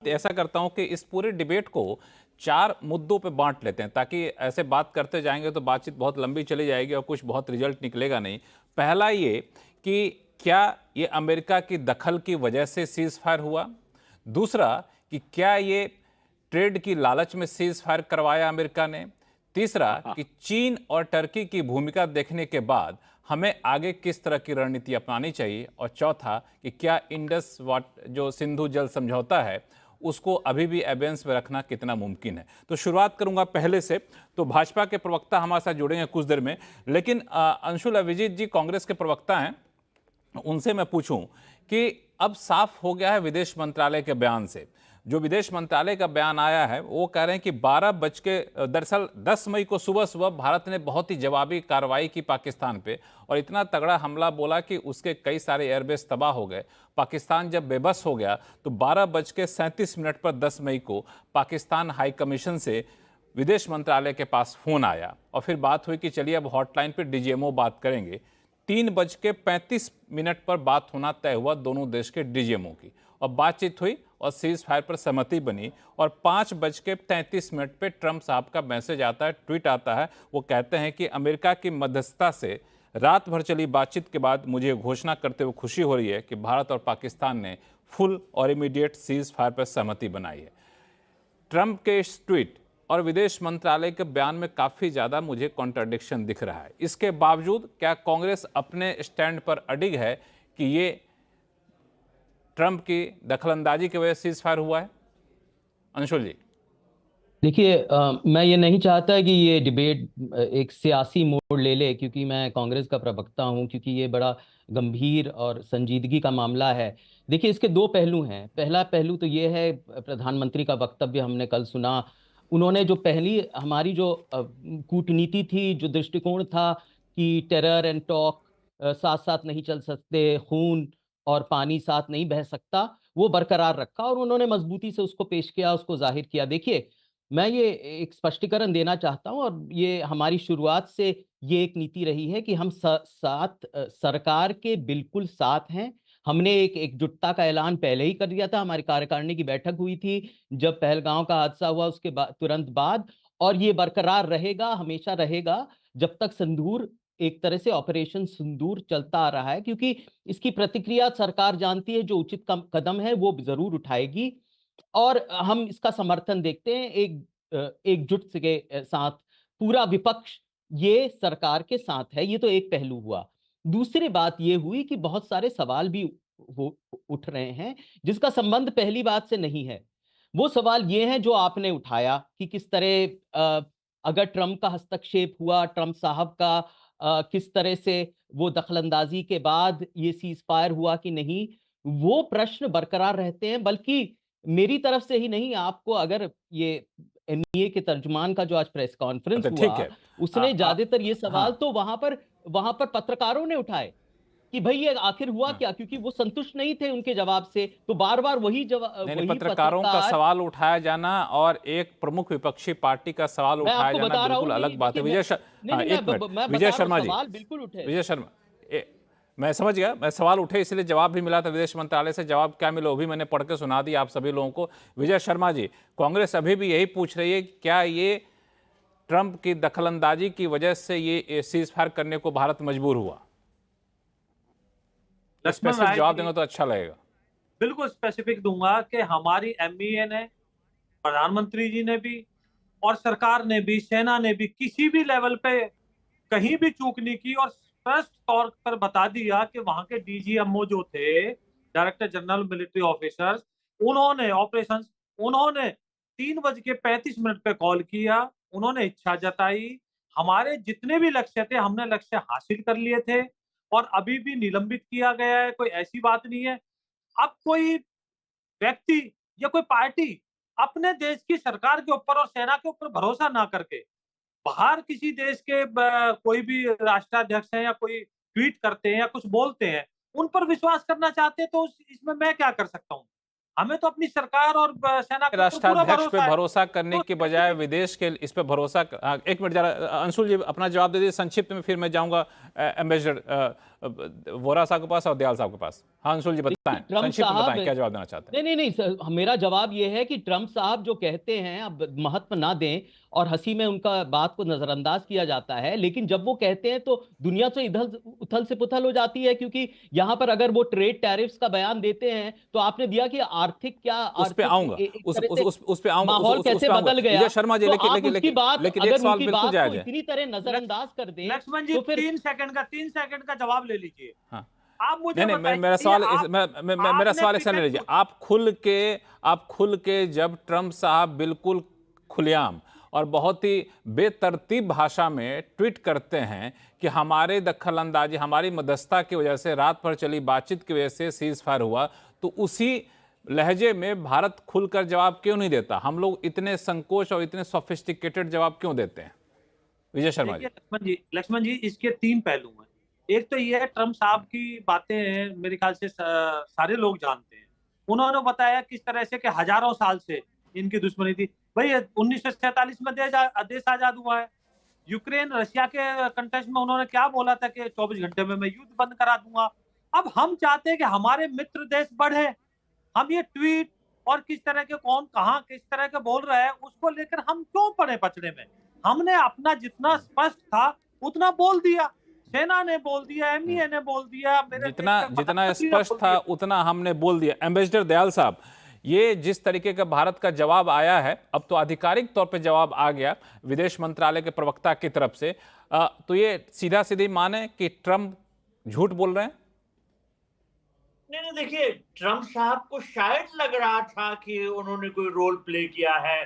ऐसा करता हूं कि इस पूरे डिबेट को 4 मुद्दों पे बांट लेते हैं, ताकि ऐसे बात करते जाएंगे तो बातचीत बहुत लंबी चली जाएगी और कुछ बहुत रिजल्ट निकलेगा नहीं। पहला ये कि क्या ये अमेरिका की दखल की वजह से सीज फायर हुआ। दूसरा कि क्या ये ट्रेड की लालच में सीज फायर करवाया अमेरिका ने। तीसरा कि चीन और टर्की की भूमिका देखने के बाद हमें आगे किस तरह की रणनीति अपनानी चाहिए। और चौथा कि क्या इंडस वाट जो सिंधु जल समझौता है उसको अभी भी एबेंस में रखना कितना मुमकिन है। तो शुरुआत करूंगा पहले से। तो भाजपा के प्रवक्ता हमारे साथ जुड़ेंगे कुछ देर में, लेकिन अंशुल अभिजीत जी कांग्रेस के प्रवक्ता हैं, उनसे मैं पूछूं कि अब साफ हो गया है विदेश मंत्रालय के बयान से। जो विदेश मंत्रालय का बयान आया है वो कह रहे हैं कि 12 बज के दरअसल 10 मई को सुबह सुबह भारत ने बहुत ही जवाबी कार्रवाई की पाकिस्तान पे, और इतना तगड़ा हमला बोला कि उसके कई सारे एयरबेस तबाह हो गए। पाकिस्तान जब बेबस हो गया तो 12:37 पर 10 मई को पाकिस्तान हाई कमीशन से विदेश मंत्रालय के पास फोन आया और फिर बात हुई कि चलिए अब हॉटलाइन पर डीजीएमओ बात करेंगे। 3:35 पर बात होना तय हुआ दोनों देश के डीजीएमओ की, और बातचीत हुई और सीज फायर पर सहमति बनी। और 5:33 पे ट्रंप साहब का मैसेज आता है, ट्वीट आता है। वो कहते हैं कि अमेरिका की मध्यस्थता से रात भर चली बातचीत के बाद मुझे घोषणा करते हुए खुशी हो रही है कि भारत और पाकिस्तान ने फुल और इमीडिएट सीज फायर पर सहमति बनाई है। ट्रंप के इस ट्वीट और विदेश मंत्रालय के बयान में काफी ज्यादा मुझे कॉन्ट्रडिक्शन दिख रहा है। इसके बावजूद क्या कांग्रेस अपने स्टैंड पर अडिग है कि ये ट्रंप की दखलंदाजी की वजह से सीज फायर हुआ है? अंशुल जी। देखिए, मैं ये नहीं चाहता कि ये डिबेट एक सियासी मोड़ ले ले, क्योंकि मैं कांग्रेस का प्रवक्ता हूं, क्योंकि ये बड़ा गंभीर और संजीदगी का मामला है। देखिए, इसके दो पहलू हैं। पहला पहलू तो ये है, प्रधानमंत्री का वक्तव्य हमने कल सुना। उन्होंने जो पहली हमारी जो कूटनीति थी, जो दृष्टिकोण था कि टेरर एंड टॉक साथ साथ नहीं चल सकते, खून और पानी साथ नहीं बह सकता, वो बरकरार रखा और उन्होंने मजबूती से उसको पेश किया, उसको जाहिर किया। देखिए, मैं ये एक स्पष्टीकरण देना चाहता हूं, और ये हमारी शुरुआत से ये एक नीति रही है कि हम सरकार के बिल्कुल साथ हैं। हमने एक एकजुटता का ऐलान पहले ही कर दिया था। हमारी कार्यकारिणी की बैठक हुई थी जब पहलगांव का हादसा हुआ, उसके तुरंत बाद। और ये बरकरार रहेगा, हमेशा रहेगा, जब तक सिंदूर, एक तरह से ऑपरेशन सिंदूर चलता आ रहा है, क्योंकि इसकी प्रतिक्रिया सरकार जानती है, जो उचित कदम है वो जरूर उठाएगी। और हम इसका समर्थन देखते हैं एकजुट के साथ। पूरा विपक्ष ये सरकार के साथ है। ये तो एक पहलू हुआ। दूसरी बात ये हुई कि बहुत सारे सवाल भी उठ रहे हैं, जिसका संबंध पहली बात से नहीं है। वो सवाल ये हैं जो आपने उठाया कि किस तरह अगर ट्रंप का हस्तक्षेप हुआ, ट्रंप साहब का किस तरह से वो दखलंदाजी के बाद ये सीज फायर हुआ कि नहीं, वो प्रश्न बरकरार रहते हैं। बल्कि मेरी तरफ से ही नहीं, आपको अगर ये एनईए के तर्जुमान का जो आज प्रेस कॉन्फ्रेंस अच्छा, ठीक हुआ, है। उसने ज्यादातर ये सवाल हाँ। तो वहां पर पत्रकारों ने उठाए कि भाई ये आखिर हुआ हाँ। क्या, क्योंकि वो संतुष्ट नहीं थे उनके जवाब से। तो बार बार वही नहीं नहीं, वही पत्रकारों का पत्रकार। सवाल उठाया जाना और एक प्रमुख विपक्षी पार्टी का सवाल मैं उठाया आपको जाना बता रहा बिल्कुल हूं, अलग नहीं बात है। देखिए, मैं नहीं हाँ, नहीं एक मिनट। मैं विजय बता रहा हूं, शर्मा जी। सवाल बिल्कुल उठे। विजय शर्मा, मैं समझ गया। मैं सवाल उठे इसलिए जवाब भी मिला था विदेश मंत्रालय से। जवाब क्या मिला वो भी मैंने पढ़ के सुना दिया आप सभी लोगों को। विजय शर्मा जी, कांग्रेस अभी भी यही पूछ रही है कि क्या ये ट्रंप की दखलंदाजी की वजह से ये सीज फायर करने को भारत मजबूर हुआ? लक्ष्मण स्पेसिफिक राय जवाब जी, देंगे तो अच्छा लगेगा। बिल्कुल स्पेसिफिक दूंगा कि हमारी एमईए ने, प्रधानमंत्री जी ने भी और सरकार ने भी, सेना ने भी किसी भी लेवल पे कहीं भी चूक नहीं की, और स्पष्ट तौर पर बता दिया कि वहां के डीजीएमओ जो थे, डायरेक्टर जनरल मिलिट्री ऑफिसर्स, उन्होंने ऑपरेशंस, उन्होंने 3:35 पे कॉल किया, उन्होंने इच्छा जताई। हमारे जितने भी लक्ष्य थे हमने लक्ष्य हासिल कर लिए थे, और अभी भी निलंबित किया गया है, कोई ऐसी बात नहीं है। अब कोई व्यक्ति या कोई पार्टी अपने देश की सरकार के ऊपर और सेना के ऊपर भरोसा ना करके बाहर किसी देश के कोई भी राष्ट्राध्यक्ष है या कोई ट्वीट करते हैं या कुछ बोलते हैं, उन पर विश्वास करना चाहते हैं, तो इसमें मैं क्या कर सकता हूँ? हमें तो अपनी सरकार और सेना के ऊपर पूरा राष्ट्राध्यक्ष पे भरोसा है। भरोसा करने तो के बजाय स्पेसिफिक, विदेश के इस पे भरोसा एक मिनट जरा अंशुल जी अपना जवाब दे दीजिए संक्षिप्त में, फिर मैं जाऊंगा एम्बेसडर वोरा साहब के पास और दयाल साहब के पास। हाँ अंशुल जी बताएं, ट्रम्प संक्षिप्त में साहब बताएं क्या जवाब देना चाहते हैं। नहीं सर, मेरा जवाब यह है कि ट्रम्प साहब जो कहते हैं अब महत्व ना दें और हंसी में उनका बात को नजरअंदाज किया जाता है, लेकिन जब वो कहते हैं तो दुनिया तो इधर उथल से पुथल हो जाती है, क्योंकि यहां पर अगर वो ट्रेड टैरिफ्स का बयान देते हैं तो आपने दिया कि आर्थिक क्या उस पे आर्थिक आऊंगा, एक उस तरह से उस पे आऊंगा, माहौल उस कैसे पे आऊंगा। बदल गया। विजय शर्मा जी, तो लेकिन आप लेकिन उसकी बात, लेकिन एक अगर सवाल उनकी बिल्कुल बात को जायज है। इतनी तरह नजरअंदाज कर दें लक्ष्मण जी तो फिर 3 सेकंड का जवाब ले लीजिए। हाँ आप मुझे नहीं, बताइए, मेरा सवाल मेरा आपने सवाल ऐसा नहीं क्रिकेट लीजिए। आप खुल के जब ट्रम्प साहब बिल्कुल खुलेआम और बहुत ही बेतरतीब भाषा में ट्वीट करते हैं कि हमारे दखलंदाजी, हमारी मध्यस्थता की वजह से, रात भर चली बातचीत की वजह से सीज फायर हुआ, तो उसी लहजे में भारत खुलकर जवाब क्यों नहीं देता? हम लोग इतने संकोच और इतने सोफिस्टिकेटेड जवाब क्यों देते हैं? विजय शर्मा जी। देखिए लक्ष्मण जी इसके 3 पहलू हैं। एक तो ये है, ट्रम्प साहब की बातें हैं, मेरे ख्याल से सारे लोग जानते हैं। उन्होंने बताया किस तरह से कि हजारों साल से इनकी दुश्मनी थी। भाई 1947 में देश आजाद हुआ है। यूक्रेन रशिया के कंटेस्ट में उन्होंने क्या बोला था कि 24 घंटे में मैं युद्ध बंद करा दूंगा। अब हम चाहते हैं कि हमारे मित्र देश बढ़े। हम ये ट्वीट और किस तरह के कौन कहां किस तरह के बोल रहे हैं उसको लेकर हम क्यों पड़े पचड़े में? हमने अपना जितना स्पष्ट था उतना बोल दिया। सेना ने बोल दिया, एमईए ने बोल दिया, मेरे देश जितना के जितना प्रधानमंत्री ने स्पष्ट बोल था दिया। उतना हमने बोल दिया। एम्बेसडर दयाल साहब, ये जिस तरीके का भारत का जवाब आया है, अब तो आधिकारिक तौर पे जवाब आ गया विदेश मंत्रालय के प्रवक्ता की तरफ से, तो ये सीधा सीधी माने कि ट्रम्प झूठ बोल रहे हैं? नहीं देखिए, ट्रम्प साहब को शायद लग रहा था कि उन्होंने कोई रोल प्ले किया है।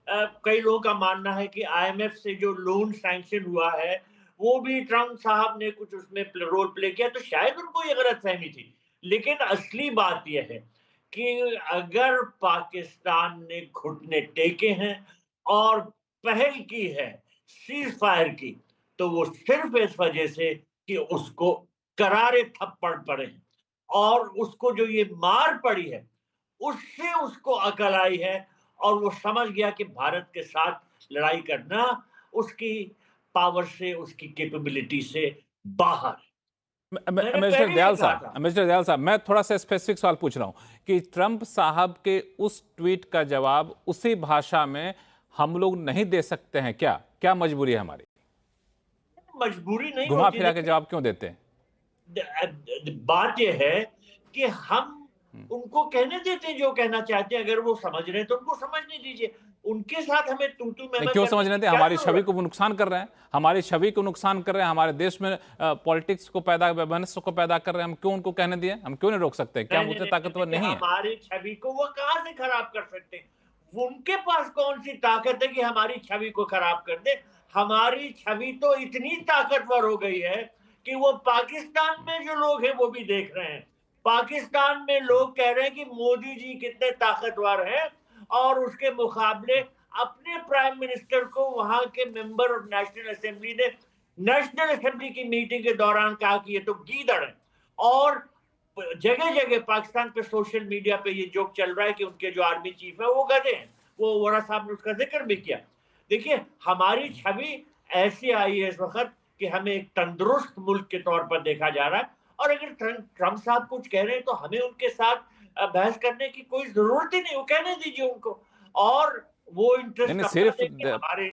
कई लोगों का मानना है कि आईएमएफ से जो लोन सैंक्शन हुआ है वो भी ट्रम्प साहब ने कुछ उसमें रोल प्ले किया, तो शायद उनको ये गलतफहमी थी। लेकिन असली बात यह है कि अगर पाकिस्तान ने घुटने टेके हैं और पहल की है सीज फायर की, तो वो सिर्फ इस वजह से कि उसको करारे थप्पड़ पड़े हैं और उसको जो ये मार पड़ी है उससे उसको अकल आई है और वो समझ गया कि भारत के साथ लड़ाई करना उसकी पावर से, उसकी कैपेबिलिटी से बाहर। मिस्टर दयाल साहब, मैं थोड़ा सा स्पेसिफिक सवाल पूछ रहा हूं कि ट्रंप साहब के उस ट्वीट का जवाब उसी भाषा में हम लोग नहीं दे सकते हैं क्या? क्या मजबूरी है हमारी? मजबूरी नहीं, घुमा फिरा के जवाब क्यों देते हैं? बात यह है कि हम उनको कहने देते हैं जो कहना चाहते हैं। अगर वो समझ रहे हैं तो उनको समझने दीजिए। उनके साथ हमें तू मैं क्यों समझने दें? हमारी छवि को नुकसान कर रहे हैं, हमारी छवि को नुकसान कर रहे हैं, हमारे देश में पॉलिटिक्स को पैदा, वैमनस्य को पैदा कर रहे हैं। हम क्यों उनको कहने दिए? हम क्यों नहीं रोक सकते? क्या मुझे ताकतवर नहीं है? हमारी छवि को वो कहां से खराब कर सकते हैं? उनके पास कौन सी ताकत है कि हमारी छवि को खराब कर दे? हमारी छवि तो इतनी ताकतवर हो गई है कि वो पाकिस्तान में जो लोग हैं वो भी देख रहे हैं। पाकिस्तान में लोग कह रहे हैं कि मोदी जी कितने ताकतवर हैं और उसके मुकाबले अपने प्राइम मिनिस्टर को वहां के मेंबर ऑफ नेशनल असेंबली ने नेशनल असेंबली की मीटिंग के दौरान कहा कि ये तो गीदड़ है। और जगह जगह पाकिस्तान पे सोशल मीडिया पे ये जोक चल रहा है कि उनके जो आर्मी चीफ है वो गधे हैं। वो वोरा साहब ने उसका जिक्र भी किया। देखिए, हमारी छवि ऐसी आई है इस वक्त कि हमें एक तंदुरुस्त मुल्क के तौर पर देखा जा रहा है और अगर ट्रम्प साहब कुछ कह रहे हैं तो हमें उनके साथ बहस करने की कोई जरूरत ही नहीं। वो कहने दीजिए उनको और वो इंटरेस्ट सिर्फ हमारे